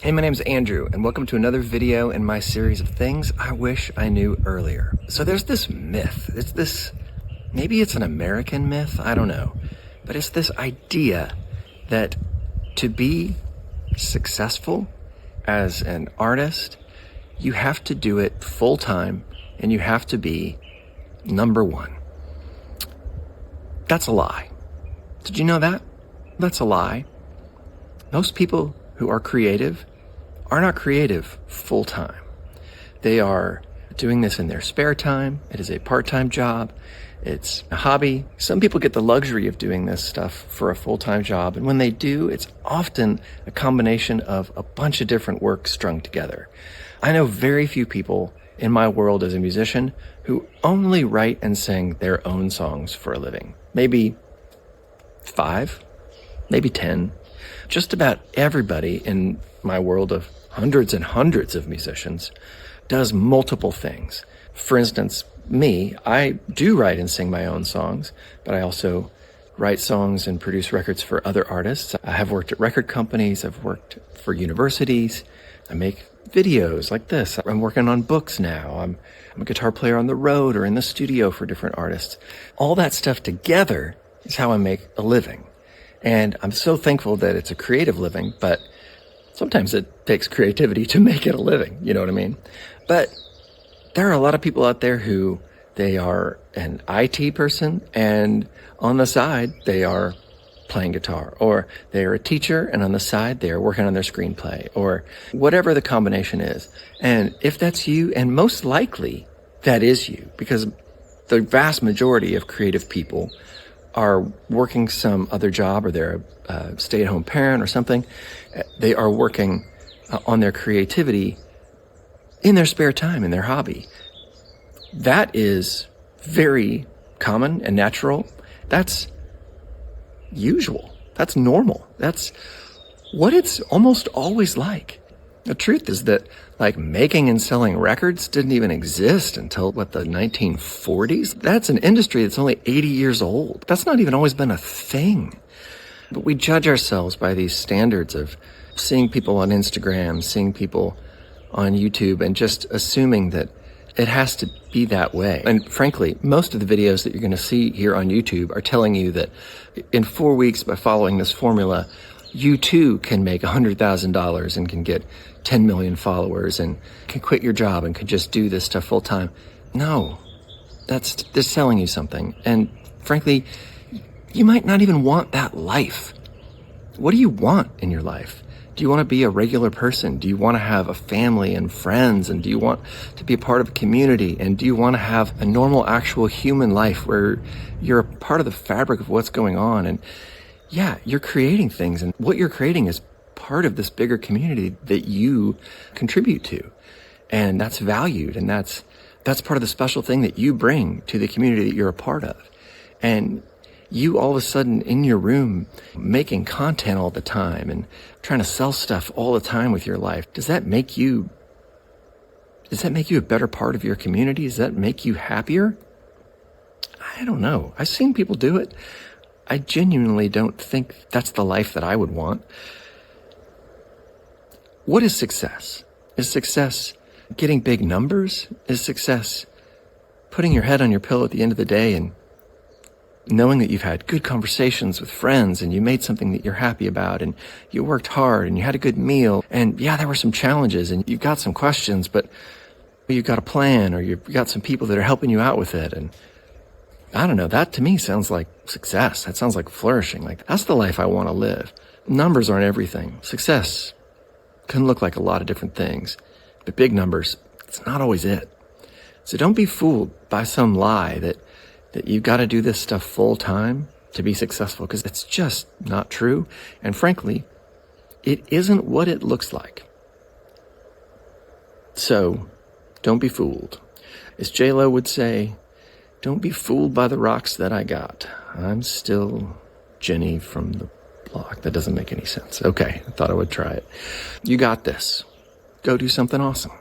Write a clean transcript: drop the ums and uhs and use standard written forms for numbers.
Hey, my name's Andrew, and welcome to another video in my series of things I wish I knew earlier. So there's this myth. Maybe it's an American myth, I don't know. But it's this idea that to be successful as an artist, you have to do it full time and you have to be number one. That's a lie. Did you know that? That's a lie. Most people who are creative are not creative full time. They are doing this in their spare time. It is a part-time job. It's a hobby. Some people get the luxury of doing this stuff for a full-time job. And when they do, it's often a combination of a bunch of different work strung together. I know very few people in my world as a musician who only write and sing their own songs for a living. Maybe 5, maybe 10. Just about everybody in my world of hundreds and hundreds of musicians does multiple things. For instance, me, I do write and sing my own songs, but I also write songs and produce records for other artists. I have worked at record companies. I've worked for universities. I make videos like this. I'm working on books now. I'm a guitar player on the road or in the studio for different artists. All that stuff together is how I make a living. And I'm so thankful that it's a creative living, but sometimes it takes creativity to make it a living, you know what I mean? But there are a lot of people out there who they are an IT person and on the side they are playing guitar, or they are a teacher and on the side they are working on their screenplay, or whatever the combination is. And if that's you, and most likely that is you, because the vast majority of creative people are working some other job, or they're a stay-at-home parent or something. They are working on their creativity in their spare time, in their hobby. That is very common and natural. That's usual. That's normal. That's what it's almost always like. The truth is that making and selling records didn't even exist until the 1940s. That's an industry that's only 80 years old. That's not even always been a thing. But we judge ourselves by these standards of seeing people on Instagram, seeing people on YouTube, and just assuming that it has to be that way. And frankly, most of the videos that you're going to see here on YouTube are telling you that in 4 weeks, by following this formula, you too can make $100,000 and can get 10 million followers and can quit your job and can just do this stuff full time. No, they're selling you something. And frankly, you might not even want that life. What do you want in your life? Do you want to be a regular person? Do you want to have a family and friends? And do you want to be a part of a community? And do you want to have a normal, actual human life where you're a part of the fabric of what's going on? And yeah, you're creating things, and what you're creating is part of this bigger community that you contribute to. And that's valued, and that's part of the special thing that you bring to the community that you're a part of. And you all of a sudden in your room making content all the time and trying to sell stuff all the time with your life, does that make you a better part of your community? Does that make you happier? I don't know. I've seen people do it. I genuinely don't think that's the life that I would want. What is success? Is success getting big numbers? Is success putting your head on your pillow at the end of the day and knowing that you've had good conversations with friends and you made something that you're happy about and you worked hard and you had a good meal and yeah, there were some challenges and you got some questions, but you've got a plan or you've got some people that are helping you out with it. And I don't know, that to me sounds like success. That sounds like flourishing. That's the life I want to live. Numbers aren't everything. Success can look like a lot of different things, but big numbers, it's not always it. So don't be fooled by some lie that you've got to do this stuff full time to be successful, because it's just not true. And frankly, it isn't what it looks like. So don't be fooled. As J-Lo would say, don't be fooled by the rocks that I got. I'm still Jenny from the block. That doesn't make any sense. Okay, I thought I would try it. You got this. Go do something awesome.